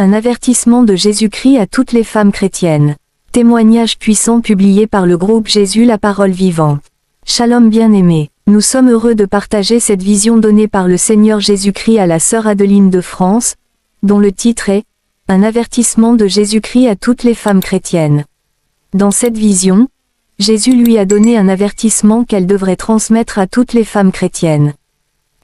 Un avertissement de Jésus-Christ à toutes les femmes chrétiennes. Témoignage puissant publié par le groupe Jésus la parole vivante. Shalom bien-aimés, nous sommes heureux de partager cette vision donnée par le Seigneur Jésus-Christ à la sœur Adeline de France, dont le titre est « Un avertissement de Jésus-Christ à toutes les femmes chrétiennes ». Dans cette vision, Jésus lui a donné un avertissement qu'elle devrait transmettre à toutes les femmes chrétiennes.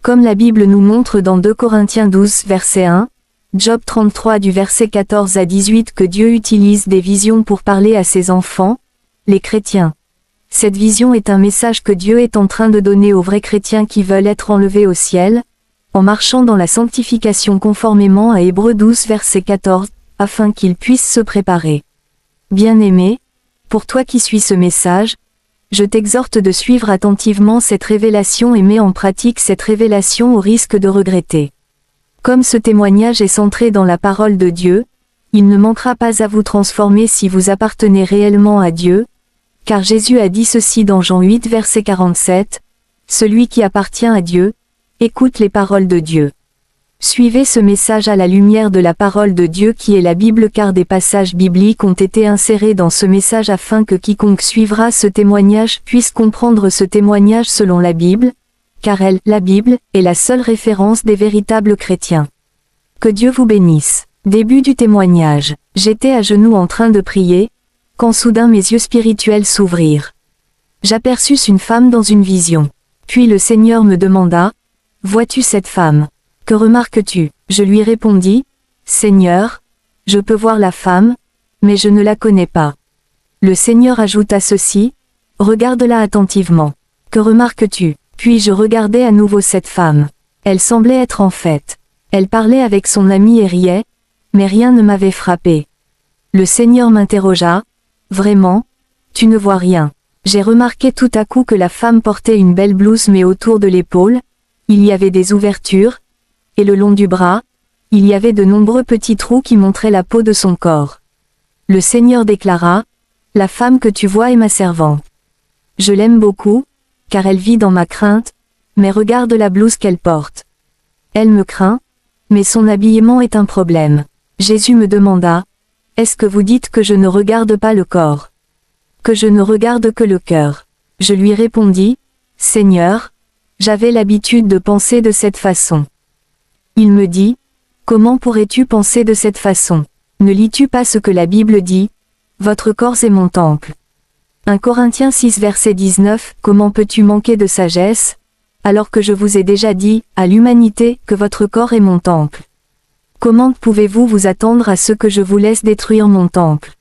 Comme la Bible nous montre dans 2 Corinthiens 12 verset 1, Job 33 du verset 14 à 18 que Dieu utilise des visions pour parler à ses enfants, les chrétiens. Cette vision est un message que Dieu est en train de donner aux vrais chrétiens qui veulent être enlevés au ciel, en marchant dans la sanctification conformément à Hébreux 12 verset 14, afin qu'ils puissent se préparer. Bien-aimé, pour toi qui suis ce message, je t'exhorte de suivre attentivement cette révélation et mets en pratique cette révélation au risque de regretter. Comme ce témoignage est centré dans la parole de Dieu, il ne manquera pas à vous transformer si vous appartenez réellement à Dieu, car Jésus a dit ceci dans Jean 8 verset 47, « Celui qui appartient à Dieu, écoute les paroles de Dieu. » Suivez ce message à la lumière de la parole de Dieu qui est la Bible car des passages bibliques ont été insérés dans ce message afin que quiconque suivra ce témoignage puisse comprendre ce témoignage selon la Bible, car elle, la Bible, est la seule référence des véritables chrétiens. Que Dieu vous bénisse. Début du témoignage. J'étais à genoux en train de prier, quand soudain mes yeux spirituels s'ouvrirent. J'aperçus une femme dans une vision. Puis le Seigneur me demanda, « Vois-tu cette femme ? Que remarques-tu » Je lui répondis, « Seigneur, je peux voir la femme, mais je ne la connais pas. » Le Seigneur ajouta ceci, « Regarde-la attentivement. Que remarques-tu » Puis je regardai à nouveau cette femme. Elle semblait être en fête. Elle parlait avec son ami et riait, mais rien ne m'avait frappé. Le Seigneur m'interrogea, « Vraiment, tu ne vois rien ?» J'ai remarqué tout à coup que la femme portait une belle blouse mais autour de l'épaule, il y avait des ouvertures, et le long du bras, il y avait de nombreux petits trous qui montraient la peau de son corps. Le Seigneur déclara, « La femme que tu vois est ma servante. Je l'aime beaucoup, car elle vit dans ma crainte, mais regarde la blouse qu'elle porte. Elle me craint, mais son habillement est un problème. » Jésus me demanda, « Est-ce que vous dites que je ne regarde pas le corps? Que je ne regarde que le cœur? » Je lui répondis, « Seigneur, j'avais l'habitude de penser de cette façon. » Il me dit, « Comment pourrais-tu penser de cette façon? Ne lis-tu pas ce que la Bible dit? Votre corps est mon temple. » 1 Corinthiens 6 verset 19, « Comment peux-tu manquer de sagesse, alors que je vous ai déjà dit, à l'humanité, que votre corps est mon temple? Comment pouvez-vous vous attendre à ce que je vous laisse détruire mon temple? »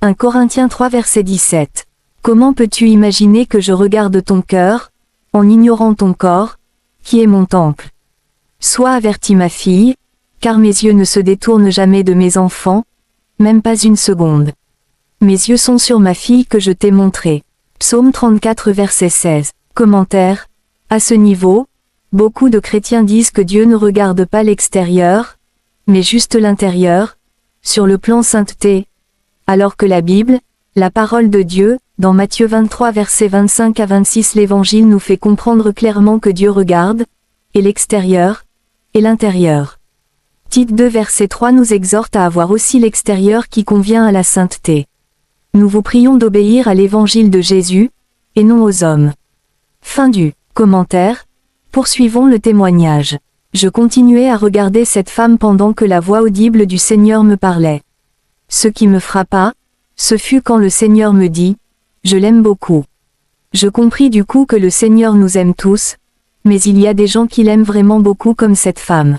1 Corinthiens 3 verset 17, « Comment peux-tu imaginer que je regarde ton cœur, en ignorant ton corps, qui est mon temple? Sois avertie ma fille, car mes yeux ne se détournent jamais de mes enfants, même pas une seconde. Mes yeux sont sur ma fille que je t'ai montrée. » Psaume 34 verset 16. Commentaire. À ce niveau, beaucoup de chrétiens disent que Dieu ne regarde pas l'extérieur, mais juste l'intérieur, sur le plan sainteté, alors que la Bible, la parole de Dieu, dans Matthieu 23 versets 25 à 26 l'Évangile nous fait comprendre clairement que Dieu regarde, et l'extérieur, et l'intérieur. Tite 2 verset 3 nous exhorte à avoir aussi l'extérieur qui convient à la sainteté. Nous vous prions d'obéir à l'Évangile de Jésus, et non aux hommes. Fin du commentaire. Poursuivons le témoignage. Je continuais à regarder cette femme pendant que la voix audible du Seigneur me parlait. Ce qui me frappa, ce fut quand le Seigneur me dit, « Je l'aime beaucoup. » Je compris du coup que le Seigneur nous aime tous, mais il y a des gens qui l'aiment vraiment beaucoup comme cette femme.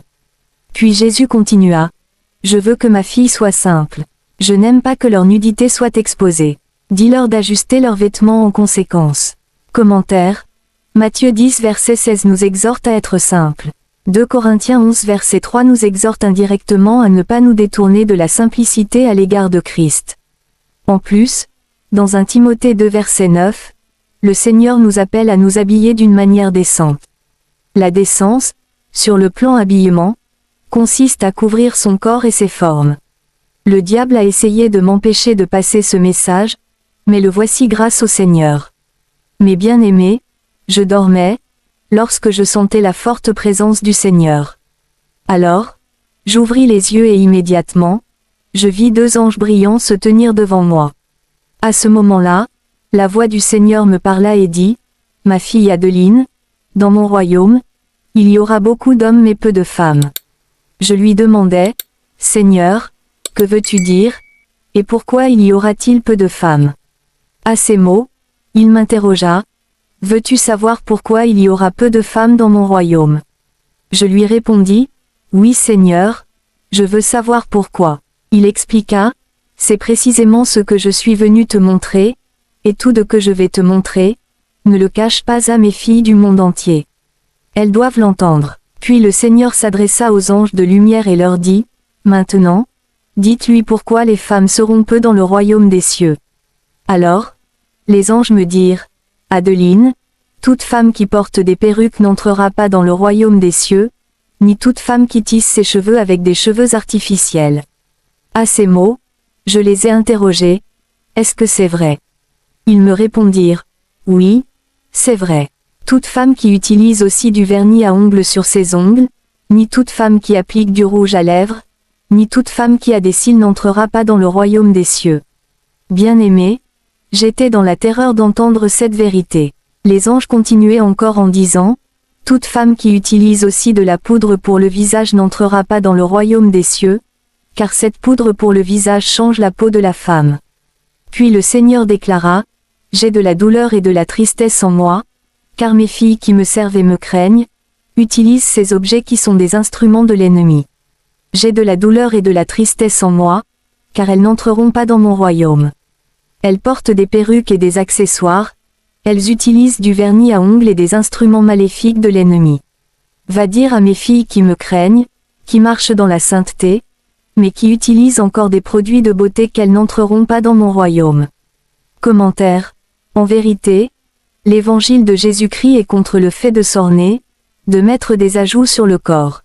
Puis Jésus continua, « Je veux que ma fille soit simple. Je n'aime pas que leur nudité soit exposée. Dis-leur d'ajuster leurs vêtements en conséquence. » Commentaire. Matthieu 10 verset 16 nous exhorte à être simples. 2 Corinthiens 11 verset 3 nous exhorte indirectement à ne pas nous détourner de la simplicité à l'égard de Christ. En plus, dans 1 Timothée 2 verset 9, le Seigneur nous appelle à nous habiller d'une manière décente. La décence, sur le plan habillement, consiste à couvrir son corps et ses formes. Le diable a essayé de m'empêcher de passer ce message, mais le voici grâce au Seigneur. Mes bien-aimés, je dormais, lorsque je sentais la forte présence du Seigneur. Alors, J'ouvris les yeux et immédiatement, je vis 2 anges brillants se tenir devant moi. À ce moment-là, la voix du Seigneur me parla et dit, « Ma fille Adeline, dans mon royaume, il y aura beaucoup d'hommes mais peu de femmes. » Je lui demandai, « Seigneur, que veux-tu dire, et pourquoi il y aura-t-il peu de femmes ?» À ces mots, il m'interrogea, « Veux-tu savoir pourquoi il y aura peu de femmes dans mon royaume ?» Je lui répondis, « Oui Seigneur, je veux savoir pourquoi. » Il expliqua, « C'est précisément ce que je suis venu te montrer, et tout de que je vais te montrer, ne le cache pas à mes filles du monde entier. Elles doivent l'entendre. » Puis le Seigneur s'adressa aux anges de lumière et leur dit, « Maintenant, dites-lui pourquoi les femmes seront peu dans le royaume des cieux. » Alors, les anges me dirent, « Adeline, toute femme qui porte des perruques n'entrera pas dans le royaume des cieux, ni toute femme qui tisse ses cheveux avec des cheveux artificiels. » À ces mots, je les ai interrogés, « Est-ce que c'est vrai ?» Ils me répondirent, « Oui, c'est vrai. Toute femme qui utilise aussi du vernis à ongles sur ses ongles, ni toute femme qui applique du rouge à lèvres, ni toute femme qui a des cils n'entrera pas dans le royaume des cieux. » Bien-aimé, j'étais dans la terreur d'entendre cette vérité. Les anges continuaient encore en disant, « Toute femme qui utilise aussi de la poudre pour le visage n'entrera pas dans le royaume des cieux, car cette poudre pour le visage change la peau de la femme. » Puis le Seigneur déclara, « J'ai de la douleur et de la tristesse en moi, car mes filles qui me servent et me craignent, utilisent ces objets qui sont des instruments de l'ennemi. J'ai de la douleur et de la tristesse en moi, car elles n'entreront pas dans mon royaume. Elles portent des perruques et des accessoires, elles utilisent du vernis à ongles et des instruments maléfiques de l'ennemi. Va dire à mes filles qui me craignent, qui marchent dans la sainteté, mais qui utilisent encore des produits de beauté qu'elles n'entreront pas dans mon royaume. » Commentaire. En vérité, l'évangile de Jésus-Christ est contre le fait de s'orner, de mettre des ajouts sur le corps.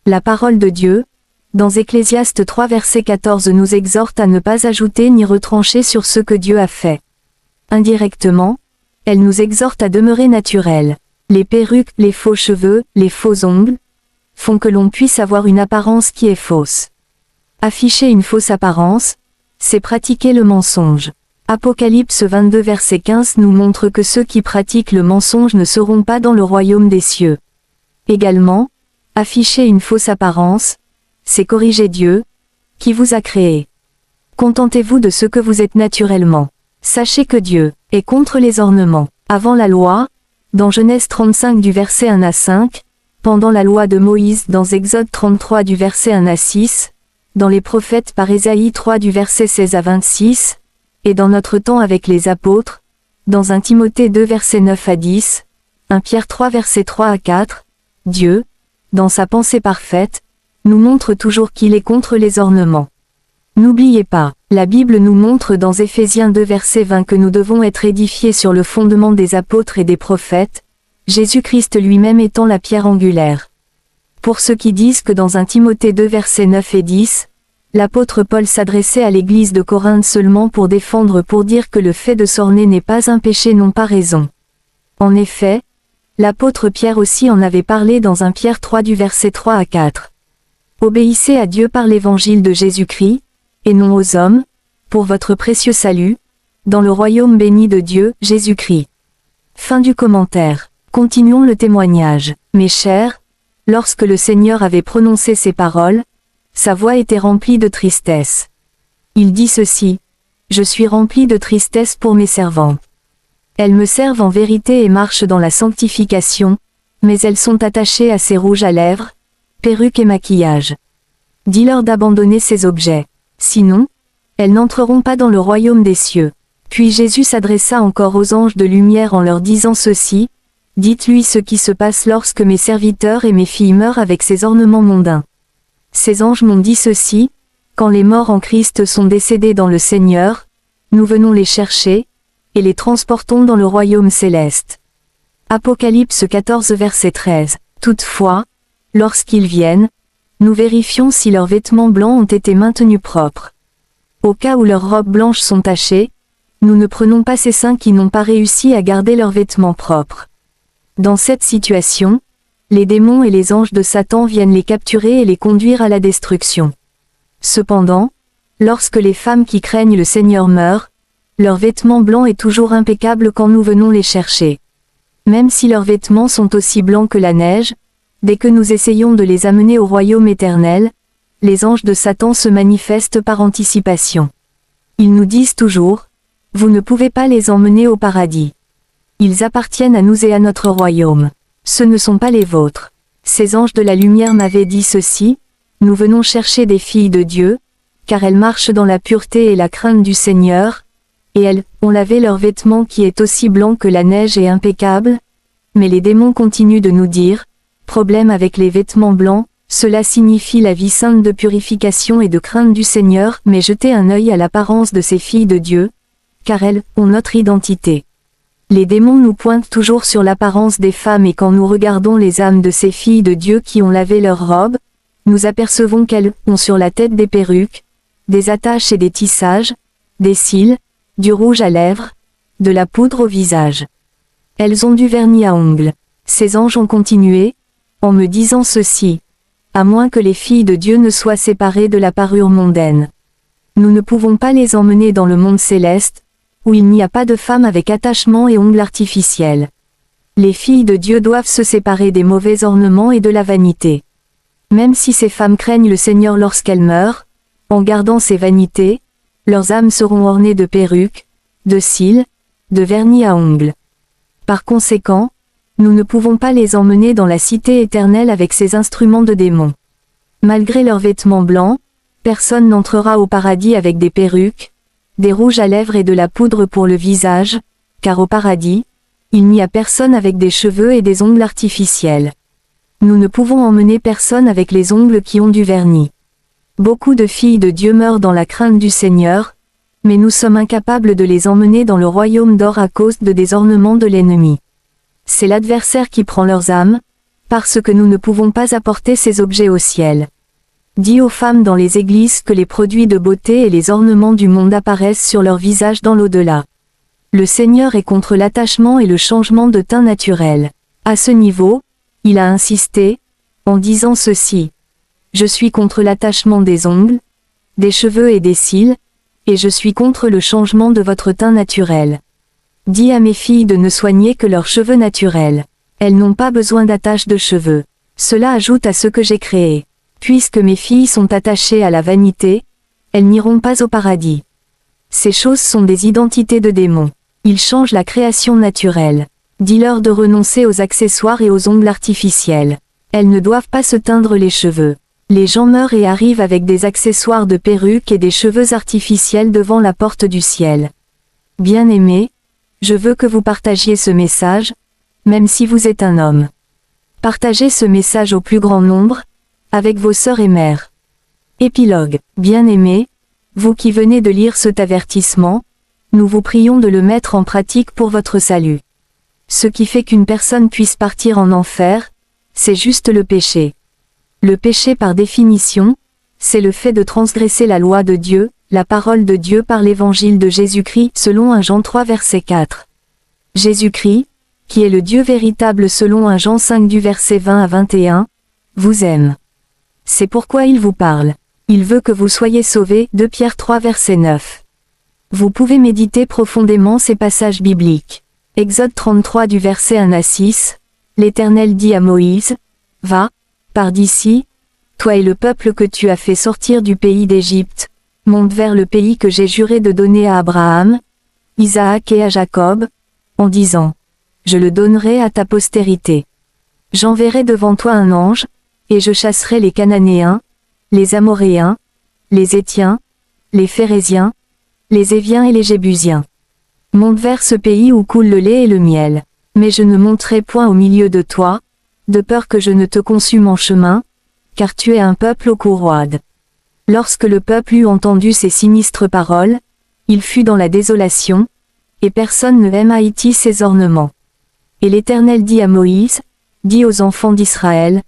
La parole de Dieu, dans Ecclésiaste 3 verset 14 nous exhorte à ne pas ajouter ni retrancher sur ce que Dieu a fait. Indirectement, elle nous exhorte à demeurer naturels. Les perruques, les faux cheveux, les faux ongles, font que l'on puisse avoir une apparence qui est fausse. Afficher une fausse apparence, c'est pratiquer le mensonge. Apocalypse 22 verset 15 nous montre que ceux qui pratiquent le mensonge ne seront pas dans le royaume des cieux. Également, afficher une fausse apparence, c'est corriger Dieu, qui vous a créé. Contentez-vous de ce que vous êtes naturellement. Sachez que Dieu est contre les ornements. Avant la loi, dans Genèse 35 du verset 1 à 5, pendant la loi de Moïse dans Exode 33 du verset 1 à 6, dans les prophètes par Ésaïe 3 du verset 16 à 26, et dans notre temps avec les apôtres, dans 1 Timothée 2 verset 9 à 10, 1 Pierre 3 verset 3 à 4, Dieu, dans sa pensée parfaite, nous montre toujours qu'il est contre les ornements. N'oubliez pas, la Bible nous montre dans Éphésiens 2 verset 20 que nous devons être édifiés sur le fondement des apôtres et des prophètes, Jésus-Christ lui-même étant la pierre angulaire. Pour ceux qui disent que dans 1 Timothée 2 versets 9 et 10, l'apôtre Paul s'adressait à l'église de Corinthe seulement pour dire que le fait de s'orner n'est pas un péché n'ont pas raison. En effet, l'apôtre Pierre aussi en avait parlé dans 1 Pierre 3 du verset 3 à 4. Obéissez à Dieu par l'évangile de Jésus-Christ, et non aux hommes, pour votre précieux salut, dans le royaume béni de Dieu, Jésus-Christ. Fin du commentaire. Continuons le témoignage. Mes chers, lorsque le Seigneur avait prononcé ces paroles, sa voix était remplie de tristesse. Il dit ceci, « Je suis rempli de tristesse pour mes servantes. Elles me servent en vérité et marchent dans la sanctification, mais elles sont attachées à ces rouges à lèvres, perruques et maquillage. Dis-leur d'abandonner ces objets. Sinon, elles n'entreront pas dans le royaume des cieux. » Puis Jésus s'adressa encore aux anges de lumière en leur disant ceci, « Dites-lui ce qui se passe lorsque mes serviteurs et mes filles meurent avec ces ornements mondains. » Ces anges m'ont dit ceci, « Quand les morts en Christ sont décédés dans le Seigneur, nous venons les chercher, et les transportons dans le royaume céleste. » Apocalypse 14 verset 13. Toutefois, lorsqu'ils viennent, nous vérifions si leurs vêtements blancs ont été maintenus propres. Au cas où leurs robes blanches sont tachées, nous ne prenons pas ces saints qui n'ont pas réussi à garder leurs vêtements propres. Dans cette situation, les démons et les anges de Satan viennent les capturer et les conduire à la destruction. Cependant, lorsque les femmes qui craignent le Seigneur meurent, leur vêtement blanc est toujours impeccable quand nous venons les chercher. Même si leurs vêtements sont aussi blancs que la neige, dès que nous essayons de les amener au royaume éternel, les anges de Satan se manifestent par anticipation. Ils nous disent toujours, « Vous ne pouvez pas les emmener au paradis. Ils appartiennent à nous et à notre royaume. Ce ne sont pas les vôtres. » Ces anges de la lumière m'avaient dit ceci, « Nous venons chercher des filles de Dieu, car elles marchent dans la pureté et la crainte du Seigneur, et elles ont lavé leur vêtement qui est aussi blanc que la neige et impeccable. » Mais les démons continuent de nous dire, « Problème avec les vêtements blancs, cela signifie la vie sainte de purification et de crainte du Seigneur, mais jetez un œil à l'apparence de ces filles de Dieu, car elles ont notre identité. » Les démons nous pointent toujours sur l'apparence des femmes et quand nous regardons les âmes de ces filles de Dieu qui ont lavé leurs robes, nous apercevons qu'elles ont sur la tête des perruques, des attaches et des tissages, des cils, du rouge à lèvres, de la poudre au visage. Elles ont du vernis à ongles. Ces anges ont continué, en me disant ceci. À moins que les filles de Dieu ne soient séparées de la parure mondaine. Nous ne pouvons pas les emmener dans le monde céleste, où il n'y a pas de femmes avec attachement et ongles artificiels. Les filles de Dieu doivent se séparer des mauvais ornements et de la vanité. Même si ces femmes craignent le Seigneur lorsqu'elles meurent, en gardant ces vanités, leurs âmes seront ornées de perruques, de cils, de vernis à ongles. Par conséquent, nous ne pouvons pas les emmener dans la cité éternelle avec ces instruments de démons. Malgré leurs vêtements blancs, personne n'entrera au paradis avec des perruques, des rouges à lèvres et de la poudre pour le visage, car au paradis, il n'y a personne avec des cheveux et des ongles artificiels. Nous ne pouvons emmener personne avec les ongles qui ont du vernis. Beaucoup de filles de Dieu meurent dans la crainte du Seigneur, mais nous sommes incapables de les emmener dans le royaume d'or à cause de des ornements de l'ennemi. C'est l'adversaire qui prend leurs âmes, parce que nous ne pouvons pas apporter ces objets au ciel. Dis aux femmes dans les églises que les produits de beauté et les ornements du monde apparaissent sur leur visage dans l'au-delà. Le Seigneur est contre l'attachement et le changement de teint naturel. À ce niveau, il a insisté, en disant ceci. Je suis contre l'attachement des ongles, des cheveux et des cils, et je suis contre le changement de votre teint naturel. Dis à mes filles de ne soigner que leurs cheveux naturels. Elles n'ont pas besoin d'attache de cheveux. Cela ajoute à ce que j'ai créé. Puisque mes filles sont attachées à la vanité, elles n'iront pas au paradis. Ces choses sont des identités de démons. Ils changent la création naturelle. Dis-leur de renoncer aux accessoires et aux ongles artificiels. Elles ne doivent pas se teindre les cheveux. Les gens meurent et arrivent avec des accessoires de perruques et des cheveux artificiels devant la porte du ciel. Bien-aimés, je veux que vous partagiez ce message, même si vous êtes un homme. Partagez ce message au plus grand nombre, avec vos sœurs et mères. Épilogue. Bien-aimés, vous qui venez de lire cet avertissement, nous vous prions de le mettre en pratique pour votre salut. Ce qui fait qu'une personne puisse partir en enfer, c'est juste le péché. Le péché par définition, c'est le fait de transgresser la loi de Dieu, la parole de Dieu par l'évangile de Jésus-Christ selon 1 Jean 3 verset 4. Jésus-Christ, qui est le Dieu véritable selon 1 Jean 5 du verset 20 à 21, vous aime. C'est pourquoi il vous parle. Il veut que vous soyez sauvés, 2 Pierre 3 verset 9. Vous pouvez méditer profondément ces passages bibliques. Exode 33 du verset 1 à 6, l'Éternel dit à Moïse, « Va, pars d'ici, toi et le peuple que tu as fait sortir du pays d'Égypte, monte vers le pays que j'ai juré de donner à Abraham, Isaac et à Jacob, en disant, je le donnerai à ta postérité. J'enverrai devant toi un ange, et je chasserai les Cananéens, les Amoréens, les Hétiens, les Phéréziens, les Éviens et les Jébusiens. Monte vers ce pays où coule le lait et le miel, mais je ne monterai point au milieu de toi, de peur que je ne te consume en chemin, car tu es un peuple aux cou roides. » Lorsque le peuple eut entendu ces sinistres paroles, il fut dans la désolation, et personne ne aime Haïti ses ornements. Et l'Éternel dit à Moïse, dis aux enfants d'Israël,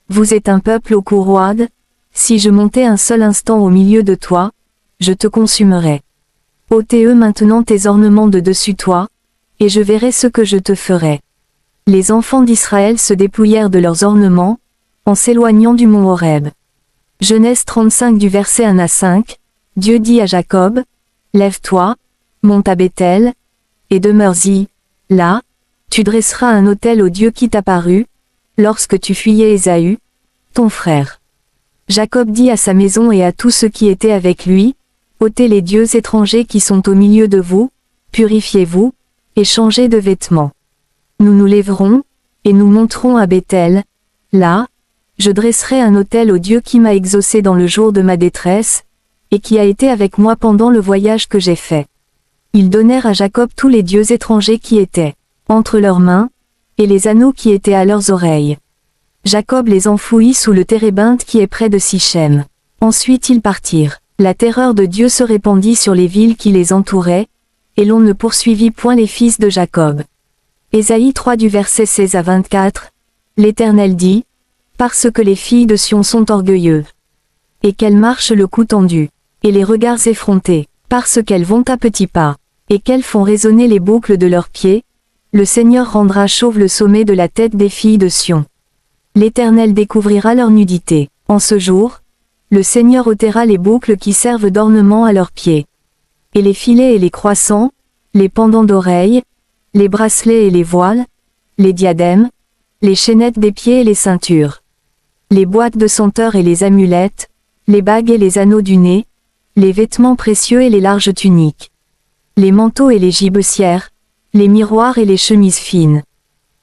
vous êtes un peuple aux cou roides, si je montais un seul instant au milieu de toi, je te consumerais. Ôte maintenant tes ornements de dessus toi, et je verrai ce que je te ferai. Les enfants d'Israël se dépouillèrent de leurs ornements, en s'éloignant du mont Horeb. Genèse 35 du verset 1 à 5, Dieu dit à Jacob, « Lève-toi, monte à Béthel, et demeure-y, là, tu dresseras un autel au Dieu qui t'apparut, lorsque tu fuyais Ésaü, ton frère. » Jacob dit à sa maison et à tous ceux qui étaient avec lui, « ôtez les dieux étrangers qui sont au milieu de vous, purifiez-vous, et changez de vêtements. Nous nous lèverons, et nous monterons à Béthel, là, je dresserai un autel au Dieu qui m'a exaucé dans le jour de ma détresse, et qui a été avec moi pendant le voyage que j'ai fait. » Ils donnèrent à Jacob tous les dieux étrangers qui étaient entre leurs mains, et les anneaux qui étaient à leurs oreilles. Jacob les enfouit sous le térébinthe qui est près de Sichem. Ensuite ils partirent. La terreur de Dieu se répandit sur les villes qui les entouraient, et l'on ne poursuivit point les fils de Jacob. Ésaïe 3 du verset 16 à 24, l'Éternel dit, « Parce que les filles de Sion sont orgueilleuses, et qu'elles marchent le cou tendu, et les regards effrontés, parce qu'elles vont à petits pas, et qu'elles font résonner les boucles de leurs pieds, le Seigneur rendra chauve le sommet de la tête des filles de Sion. L'Éternel découvrira leur nudité. En ce jour, le Seigneur ôtera les boucles qui servent d'ornement à leurs pieds. Et les filets et les croissants, les pendants d'oreilles, les bracelets et les voiles, les diadèmes, les chaînettes des pieds et les ceintures, les boîtes de senteurs et les amulettes, les bagues et les anneaux du nez, les vêtements précieux et les larges tuniques, les manteaux et les gibecières, les miroirs et les chemises fines,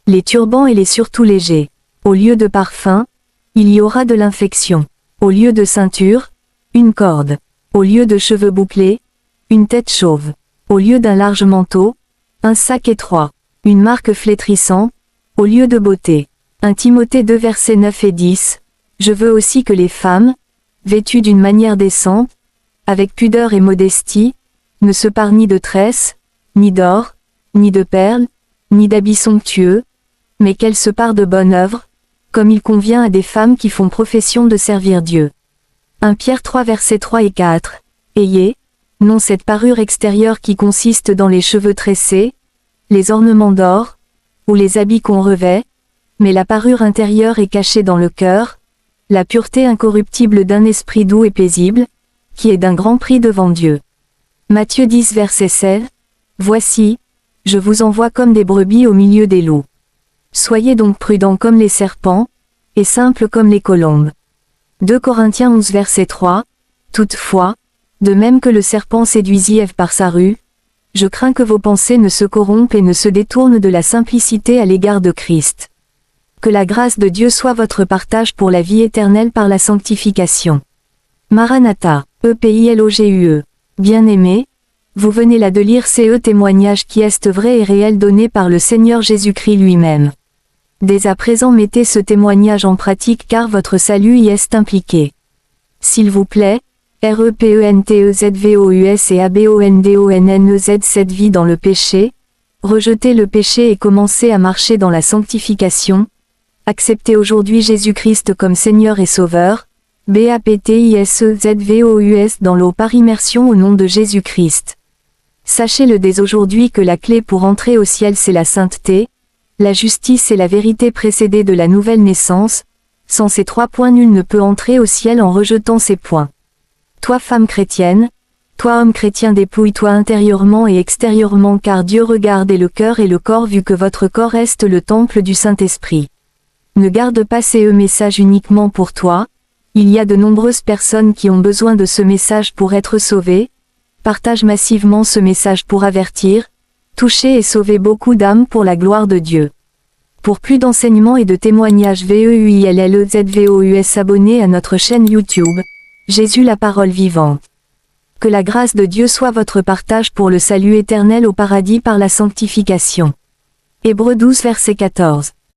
les turbans et les surtouts légers. Au lieu de parfum, il y aura de l'infection. Au lieu de ceinture, une corde. Au lieu de cheveux bouclés, une tête chauve. Au lieu d'un large manteau, un sac étroit. Une marque flétrissante, au lieu de beauté. 1 Timothée 2 versets 9 et 10. Je veux aussi que les femmes, vêtues d'une manière décente, avec pudeur et modestie, ne se parent ni de tresses, ni d'or, ni de perles, ni d'habits somptueux, mais qu'elles se parent de bonnes œuvres, comme il convient à des femmes qui font profession de servir Dieu. 1 Pierre 3 versets 3 et 4. Ayez, non cette parure extérieure qui consiste dans les cheveux tressés, les ornements d'or, ou les habits qu'on revêt, mais la parure intérieure est cachée dans le cœur, la pureté incorruptible d'un esprit doux et paisible, qui est d'un grand prix devant Dieu. Matthieu 10 verset 16. Voici, je vous envoie comme des brebis au milieu des loups. Soyez donc prudents comme les serpents, et simples comme les colombes. 2 Corinthiens 11 verset 3. Toutefois, de même que le serpent séduisit Ève par sa ruse, je crains que vos pensées ne se corrompent et ne se détournent de la simplicité à l'égard de Christ. Que la grâce de Dieu soit votre partage pour la vie éternelle par la sanctification. Maranatha, EPILOGUE. Bien-aimés, vous venez là de lire ces témoignages qui est vrai et réel donné par le Seigneur Jésus-Christ lui-même. Dès à présent mettez ce témoignage en pratique car votre salut y est impliqué. S'il vous plaît, REPENTEZVOUS et ABONDONNEZ cette vie dans le péché, rejetez le péché et commencez à marcher dans la sanctification, acceptez aujourd'hui Jésus-Christ comme Seigneur et Sauveur, BAPTISEZVOUS dans l'eau par immersion au nom de Jésus-Christ. Sachez-le dès aujourd'hui que la clé pour entrer au ciel c'est la sainteté, la justice et la vérité précédée de la nouvelle naissance, sans ces 3 points nul ne peut entrer au ciel en rejetant ces points. Toi femme chrétienne, toi homme chrétien dépouille-toi intérieurement et extérieurement car Dieu regarde et le cœur et le corps vu que votre corps reste le temple du Saint-Esprit. Ne garde pas ces messages uniquement pour toi, il y a de nombreuses personnes qui ont besoin de ce message pour être sauvées, partage massivement ce message pour avertir, toucher et sauver beaucoup d'âmes pour la gloire de Dieu. Pour plus d'enseignements et de témoignages VEUILLEZVOUS abonnez à notre chaîne YouTube, Jésus la parole vivante. Que la grâce de Dieu soit votre partage pour le salut éternel au paradis par la sanctification. Hébreux 12 verset 14.